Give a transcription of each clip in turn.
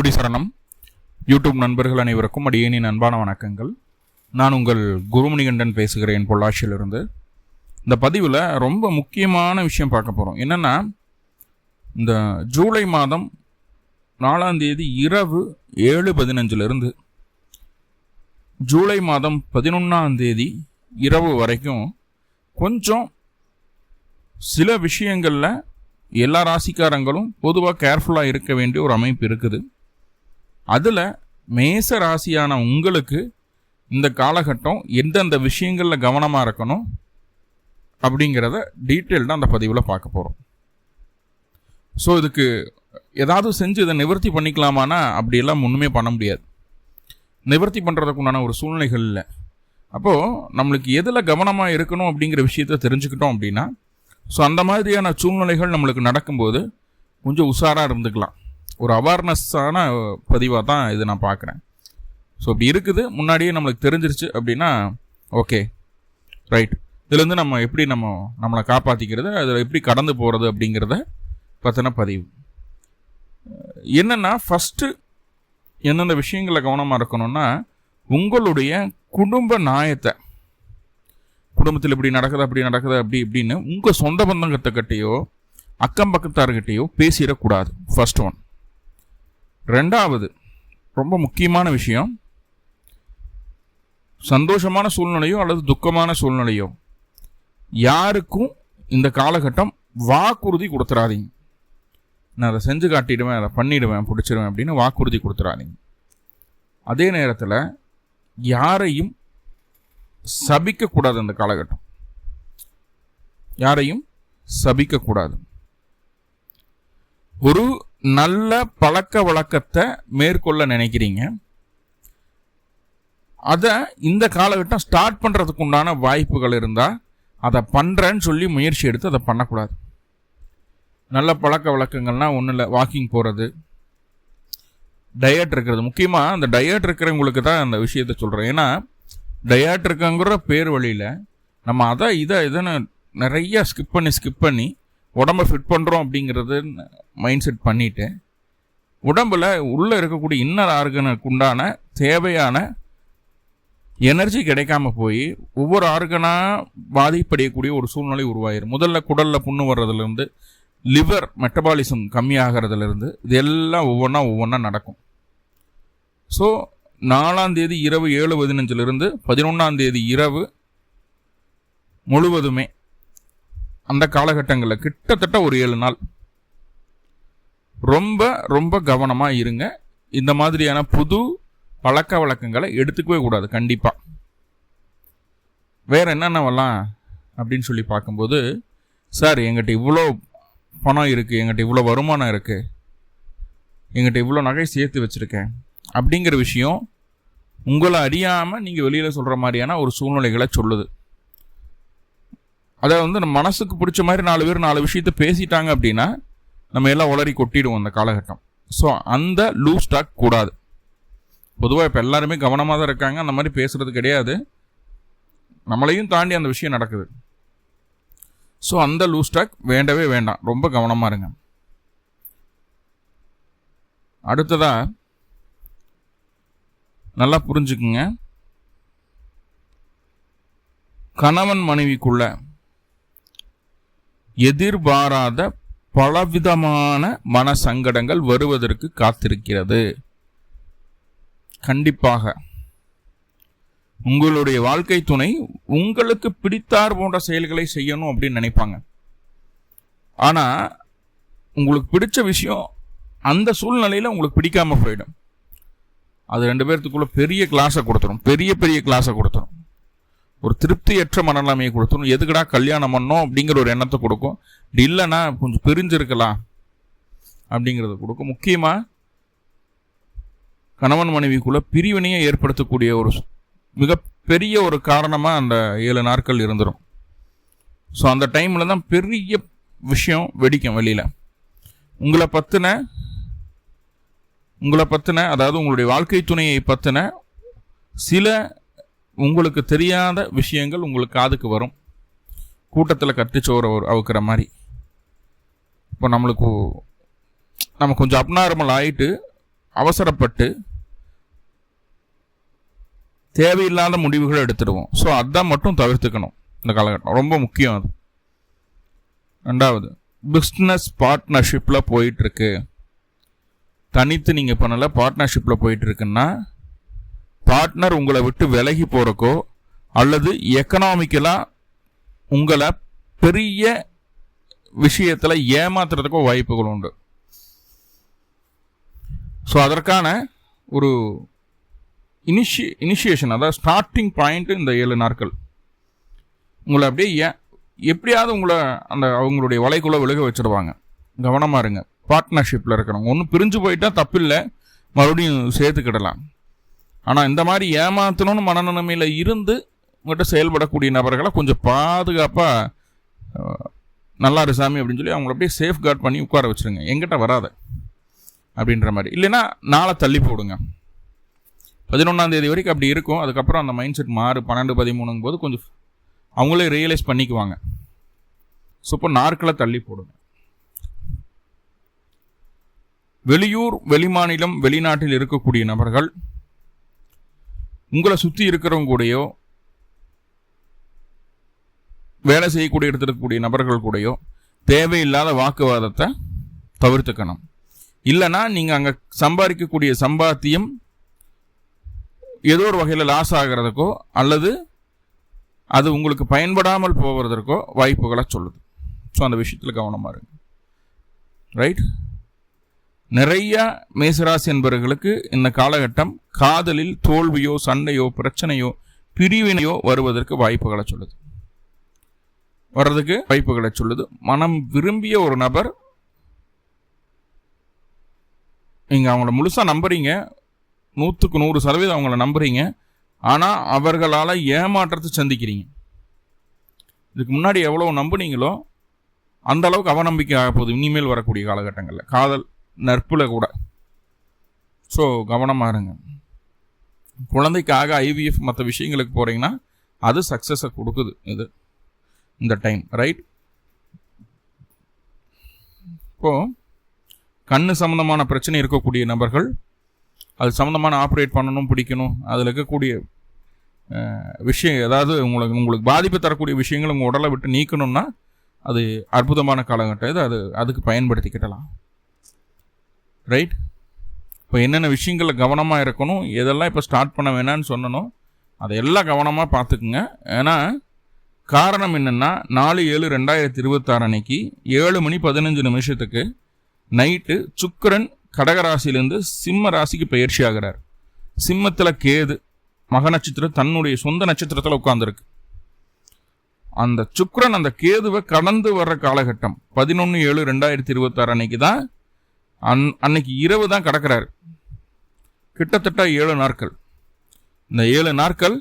குருடி சரணம். யூடியூப் நண்பர்கள் அனைவருக்கும் அடியேனின் அன்பான வணக்கங்கள். நான் உங்கள் குருமணிகண்டன் பேசுகிறேன், பொள்ளாச்சியிலிருந்து. இந்த பதிவில் ரொம்ப முக்கியமான விஷயம் பார்க்க போகிறோம். என்னென்னா, இந்த ஜூலை மாதம் 4ஆம் தேதி இரவு 7:15 ஜூலை மாதம் 11ஆம் தேதி இரவு வரைக்கும் கொஞ்சம் சில விஷயங்களில் எல்லா ராசிக்காரங்களும் பொதுவாக கேர்ஃபுல்லாக இருக்க வேண்டிய ஒரு அமைப்பு இருக்குது. அதில் மேச ராசியான உங்களுக்கு இந்த காலகட்டம் எந்தெந்த விஷயங்களில் கவனமாக இருக்கணும் அப்படிங்கிறத டீட்டெயில்டாக அந்த பதிவில் பார்க்க போகிறோம். ஸோ இதுக்கு ஏதாவது செஞ்சு இதை நிவர்த்தி பண்ணிக்கலாமான்னா அப்படியெல்லாம் ஒன்றுமே பண்ண முடியாது. நிவர்த்தி பண்ணுறதுக்கு உண்டான ஒரு சூழ்நிலைகள் இல்லை. அப்போது நம்மளுக்கு எதில் கவனமாக இருக்கணும் அப்படிங்கிற விஷயத்த தெரிஞ்சுக்கிட்டோம் அப்படின்னா, ஸோ அந்த மாதிரியான சூழ்நிலைகள் நம்மளுக்கு நடக்கும்போது கொஞ்சம் உஷாராக இருந்துக்கலாம். ஒரு அவேர்னஸ்ஸான பதிவாக தான் இது நான் பார்க்குறேன். ஸோ இப்படி இருக்குது, முன்னாடியே நம்மளுக்கு தெரிஞ்சிருச்சு அப்படின்னா ஓகே ரைட். இதுலேருந்து நம்ம எப்படி நம்மளை காப்பாற்றிக்கிறது, அதில் எப்படி கடந்து போகிறது அப்படிங்கிறத பற்றின பதிவு. என்னென்னா, ஃபஸ்ட்டு எந்தெந்த விஷயங்களில் கவனமாக இருக்கணும்னா, உங்களுடைய குடும்ப நியாயத்தை, குடும்பத்தில் இப்படி நடக்குது அப்படி இப்படின்னு உங்கள் சொந்த பந்தங்கள்கிட்டயோ அக்கம் பக்கத்தார்கிட்டையோ பேசிடக்கூடாது. First one. ரெண்டாவது ரொம்ப முக்கியமான விஷயம், சந்தோஷமான சூழ்நிலையோ அல்லது துக்கமான சூழ்நிலையோ யாருக்கும் இந்த காலகட்டம் வாக்குறுதி கொடுத்துடாதீங்க. நான் அதை செஞ்சு காட்டிடுவேன், அதை பண்ணிடுவேன், பிடிச்சிடுவேன் அப்படின்னு வாக்குறுதி கொடுத்துடாதீங்க. அதே நேரத்தில் யாரையும் சபிக்கக்கூடாது. அந்த காலகட்டம் யாரையும் சபிக்கக்கூடாது. ஒரு நல்ல பழக்க வழக்கத்தை மேற்கொள்ள நினைக்கிறீங்க, அதை இந்த காலகட்டம் ஸ்டார்ட் பண்ணுறதுக்கு உண்டான வாய்ப்புகள் இருந்தால் அதை பண்ணுறேன்னு சொல்லி முயற்சி எடுத்து அதை பண்ணக்கூடாது. நல்ல பழக்க வழக்கங்கள்னால் ஒன்றும் இல்லை, வாக்கிங் போகிறது, டயட் இருக்கிறது. முக்கியமாக அந்த டயட் இருக்கிறவங்களுக்கு தான் அந்த விஷயத்தை சொல்கிறேன். ஏன்னா டயட் இருக்குங்கிற பேர் வழியில் நம்ம இதைன்னு நிறைய ஸ்கிப் பண்ணி உடம்பை ஃபிட் பண்ணுறோம் அப்படிங்கிறது மைண்ட் செட் பண்ணிவிட்டு உடம்பில் உள்ளே இருக்கக்கூடிய இன்னர் ஆர்கனுக்கு உண்டான தேவையான எனர்ஜி கிடைக்காம போய் ஒவ்வொரு ஆர்கனாக பாதிப்படையக்கூடிய ஒரு சூழ்நிலை உருவாயிரும். முதல்ல குடலில் புண்ணு வர்றதுலேருந்து, லிவர் மெட்டபாலிசம் கம்மியாகிறதுலேருந்து, இது எல்லாம் ஒவ்வொன்றா நடக்கும். ஸோ 4ஆம் தேதி இரவு 7:15 11ஆம் தேதி இரவு முழுவதுமே அந்த காலகட்டங்களில் கிட்டத்தட்ட ஒரு 7 நாள் ரொம்ப ரொம்ப கவனமாக இருங்க. இந்த மாதிரியான புது பழக்க வழக்கங்களை எடுத்துக்கவே கூடாது கண்டிப்பாக. வேறு என்னென்னவெல்லாம் அப்படின்னு சொல்லி பார்க்கும்போது, சார் எங்கிட்ட இவ்வளோ பணம் இருக்குது, எங்கிட்ட இவ்வளோ வருமானம் இருக்குது, எங்கிட்ட இவ்வளோ நகை சேர்த்து வச்சுருக்கேன் அப்படிங்கிற விஷயம் உங்களை அறியாமல் நீங்கள் வெளியில் சொல்கிற மாதிரியான ஒரு சூழ்நிலைகளை சொல்லுது. அதை நம்ம மனசுக்கு பிடிச்ச மாதிரி 4 பேர் 4 விஷயத்தை பேசிட்டாங்க அப்படின்னா நம்ம எல்லாம் உளறி கொட்டிடுவோம் அந்த காலகட்டம். ஸோ அந்த லூஸ் டாக் கூடாது. பொதுவாக இப்போ எல்லாருமே கவனமாக தான் இருக்காங்க, அந்த மாதிரி பேசுகிறது கிடையாது. நம்மளையும் தாண்டி அந்த விஷயம் நடக்குது. ஸோ அந்த லூஸ் டாக் வேண்டவே வேண்டாம், ரொம்ப கவனமாக இருங்க. அடுத்ததாக நல்லா புரிஞ்சுக்குங்க, கணவன் மனைவிக்குள்ள எதிர்பாராத பலவிதமான மன சங்கடங்கள் வருவதற்கு காத்திருக்கிறது. கண்டிப்பாக உங்களுடைய வாழ்க்கை துணை உங்களுக்கு பிடித்தார் போன்ற செயல்களை செய்யணும் அப்படின்னு நினைப்பாங்க. ஆனா உங்களுக்கு பிடிச்ச விஷயம் அந்த சூழ்நிலையில உங்களுக்கு பிடிக்காம போயிடும். அது 2 பேர்த்துக்குள்ள பெரிய கிளாஸை கொடுத்துரும், பெரிய கிளாஸை கொடுத்துரும், ஒரு திருப்தியற்ற மனநிலைமையை கொடுத்துரும். எதுக்கடா கல்யாணம் பண்ணோம் அப்படிங்கிற ஒரு எண்ணத்தை கொடுக்கும். இப்படி இல்லைன்னா கொஞ்சம் பிரிஞ்சிருக்கலாம் அப்படிங்கிறத கொடுக்கும். முக்கியமாக கணவன் மனைவிக்குள்ள பிரிவினையை ஏற்படுத்தக்கூடிய ஒரு மிகப்பெரிய ஒரு காரணமாக அந்த 7 நாட்கள் இருந்துடும். ஸோ அந்த டைமில் தான் பெரிய விஷயம் வெடிக்கும் வெளியில். உங்களை பற்றின அதாவது உங்களுடைய வாழ்க்கை துணையை பற்றின சில உங்களுக்கு தெரியாத விஷயங்கள் உங்களுக்கு காதுக்கு வரும். கூட்டத்தில் கத்திச்சோறு அவுக்கிற மாதிரி. இப்போ நம்ம கொஞ்சம் அப்நார்மல் ஆகிட்டு அவசரப்பட்டு தேவையில்லாத முடிவுகளை எடுத்துடுவோம். ஸோ அதான் மட்டும் தவிர்த்துக்கணும் இந்த காலகட்டம், ரொம்ப முக்கியம் அது. ரெண்டாவது, பிஸ்னஸ் பார்ட்னர்ஷிப்பில் போயிட்டுருக்கு, தனித்து நீங்கள் பண்ணலை, பார்ட்னர்ஷிப்பில் போயிட்டுருக்குன்னா பார்ட்னர் உங்களை விட்டு விலகி போகிறக்கோ அல்லது எக்கனாமிக்கலாக உங்களை பெரிய விஷயத்தில் ஏமாத்துறதுக்கோ வாய்ப்புகள் உண்டு. ஸோ அதற்கான ஒரு இனிஷியேஷன், அதாவது ஸ்டார்டிங் பாயிண்ட் இந்த 7 நாட்கள் உங்களை அப்படியே எப்படியாவது உங்களை அவங்களுடைய வலைக்குள்ளே விலக வச்சுருவாங்க. கவனமாக இருங்க. பார்ட்னர்ஷிப்பில் இருக்கிறவங்க ஒன்றும் பிரிஞ்சு போயிட்டா தப்பில்லை, மறுபடியும் சேர்த்துக்கிடலாம். ஆனால் இந்த மாதிரி ஏமாற்றணும்னு மனநிலைமையில் இருந்து உங்கள்கிட்ட செயல்படக்கூடிய நபர்களை கொஞ்சம் பாதுகாப்பாக நல்லா இருசாமி அப்படின்னு சொல்லி அவங்கள அப்படியே சேஃப் கார்ட் பண்ணி உட்கார வச்சுருங்க. எங்கிட்ட வராத அப்படின்ற மாதிரி. இல்லைன்னா நாளை தள்ளி போடுங்க. 11ஆம் தேதி வரைக்கும் அப்படி இருக்கும். அதுக்கப்புறம் அந்த மைண்ட் செட் மாறு 12, 13 போது கொஞ்சம் அவங்களே ரியலைஸ் பண்ணிக்குவாங்க. ஸோ இப்போ நாட்களை தள்ளி போடுங்க. வெளியூர், வெளிமாநிலம், வெளிநாட்டில் இருக்கக்கூடிய நபர்கள் உங்களை சுற்றி இருக்கிறவங்க கூடயோ வேலை செய்யக்கூடிய இடத்துல இருக்கக்கூடிய நபர்கள் கூடயோ தேவையில்லாத வாக்குவாதத்தை தவிர்த்துக்கணும். இல்லைன்னா நீங்கள் அங்கே சம்பாதிக்கக்கூடிய சம்பாத்தியம் ஏதோ ஒரு வகையில் லாஸ் ஆகிறதுக்கோ அல்லது அது உங்களுக்கு பயன்படாமல் போவதற்கோ வாய்ப்புகளை சொல்லுது. ஸோ அந்த விஷயத்தில் கவனமாக இருங்க. ரைட். நிறைய மேசராசி என்பவர்களுக்கு இந்த காலகட்டம் காதலில் தோல்வியோ சண்டையோ பிரச்சனையோ பிரிவினையோ வருவதற்கு வாய்ப்புகளை சொல்லுது. மனம் விரும்பிய ஒரு நபர், நீங்கள் அவங்கள முழுசாக நம்புறீங்க, 100க்கு 100% அவங்கள நம்புறீங்க. ஆனால் அவர்களால் ஏமாற்றத்தை சந்திக்கிறீங்க. இதுக்கு முன்னாடி எவ்வளோ நம்புனீங்களோ அந்த அளவுக்கு அவநம்பிக்கை ஆக போகுது இனிமேல் வரக்கூடிய காலகட்டங்களில், காதல் நட்பில் கூட. ஸோ கவனமாக இருங்க. குழந்தைக்காக IVF மற்ற விஷயங்களுக்கு போகிறீங்கன்னா அது சக்ஸஸை கொடுக்குது இந்த டைம். ரைட். இப்போது கண்ணு சம்மந்தமான பிரச்சனை இருக்கக்கூடிய நபர்கள், அது சம்மந்தமான ஆப்ரேட் பண்ணணும், பிடிக்கணும், அதில் இருக்கக்கூடிய விஷயம் ஏதாவது உங்களுக்கு பாதிப்பு தரக்கூடிய விஷயங்கள் உங்கள் உடலை விட்டு நீக்கணும்னா அது அற்புதமான காலகட்டம் இது. அதுக்கு பயன்படுத்திக்கிடலாம். ரைட். இப்போ என்னென்ன விஷயங்களில் கவனமாக இருக்கணும், எதெல்லாம் இப்போ ஸ்டார்ட் பண்ண வேணான்னு சொன்னனோ அதையெல்லாம் கவனமாக பார்த்துக்குங்க. ஏன்னா காரணம் என்னென்னா 4/7/2026 அன்னைக்கு 7:15 நைட்டு சுக்கிரன் கடகராசியிலேருந்து சிம்ம ராசிக்கு பயிற்சி ஆகிறார். சிம்மத்தில் கேது மக நட்சத்திரம் தன்னுடைய சொந்த நட்சத்திரத்தில் உட்கார்ந்துருக்கு. அந்த சுக்கிரன் அந்த கேதுவை கடந்து வர்ற காலகட்டம் 11/7/2026 அன்னைக்கு தான் அன்னைக்கு இரவு தான் கடக்கிறாரு. கிட்டத்தட்ட 7 நாட்கள். இந்த 7 நாட்கள்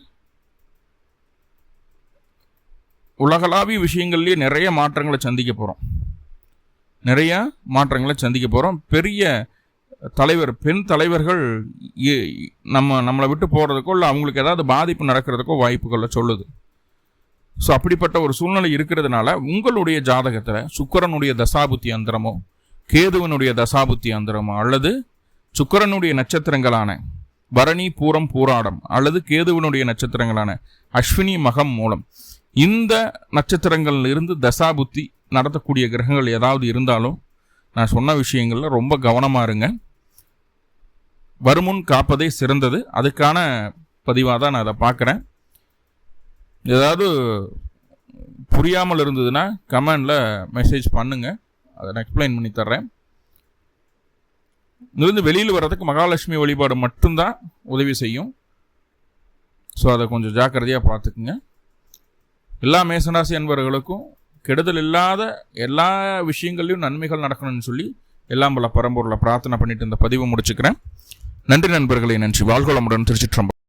உலகளாவிய விஷயங்கள்லேயே நிறைய மாற்றங்களை சந்திக்க போகிறோம். பெரிய தலைவர், பெண் தலைவர்கள் நம்மளை விட்டு போகிறதுக்கோ இல்லை அவங்களுக்கு ஏதாவது பாதிப்பு நடக்கிறதுக்கோ வாய்ப்புகளை சொல்லுது. ஸோ அப்படிப்பட்ட ஒரு சூழ்நிலை இருக்கிறதுனால உங்களுடைய ஜாதகத்தில் சுக்கிரனுடைய தசாபுத்தி அந்தரமோ கேதுவனுடைய தசாபுத்தி அந்தரமோ அல்லது சுக்கிரனுடைய நட்சத்திரங்களான பரணி, பூரம், பூராடம் அல்லது கேதுவனுடைய நட்சத்திரங்களான அஸ்வினி, மகம் மூலம் இந்த நட்சத்திரங்கள் இருந்து தசாபுத்தி நடத்தக்கூடிய கிரகங்கள் ஏதாவது இருந்தாலும் நான் சொன்ன விஷயங்களில் ரொம்ப கவனமாக இருங்க. வருமுன் காப்பதே சிறந்தது. அதுக்கான பதிவாக தான் நான் அதை பார்க்குறேன். ஏதாவது புரியாமல் இருந்ததுன்னா கமெண்டில் மெசேஜ் பண்ணுங்கள், அதை நான் எக்ஸ்பிளைன் பண்ணி தர்றேன். இருந்து வெளியில் வர்றதுக்கு மகாலட்சுமி வழிபாடு மட்டும்தான் உதவி செய்யும். ஸோ அதை கொஞ்சம் ஜாக்கிரதையாக பார்த்துக்குங்க. எல்லா மேசராசி அன்பர்களுக்கும் கெடுதல் இல்லாத எல்லா விஷயங்கள்லையும் நன்மைகள் நடக்கணும்னு சொல்லி எல்லாம் பல பரம்பொருளை பிரார்த்தனை பண்ணிட்டு இந்த பதிவை முடிச்சுக்கிறேன். நன்றி நண்பர்களே, நன்றி. வாழ்வளமுடன். திருச்சிற்றம்பலம்.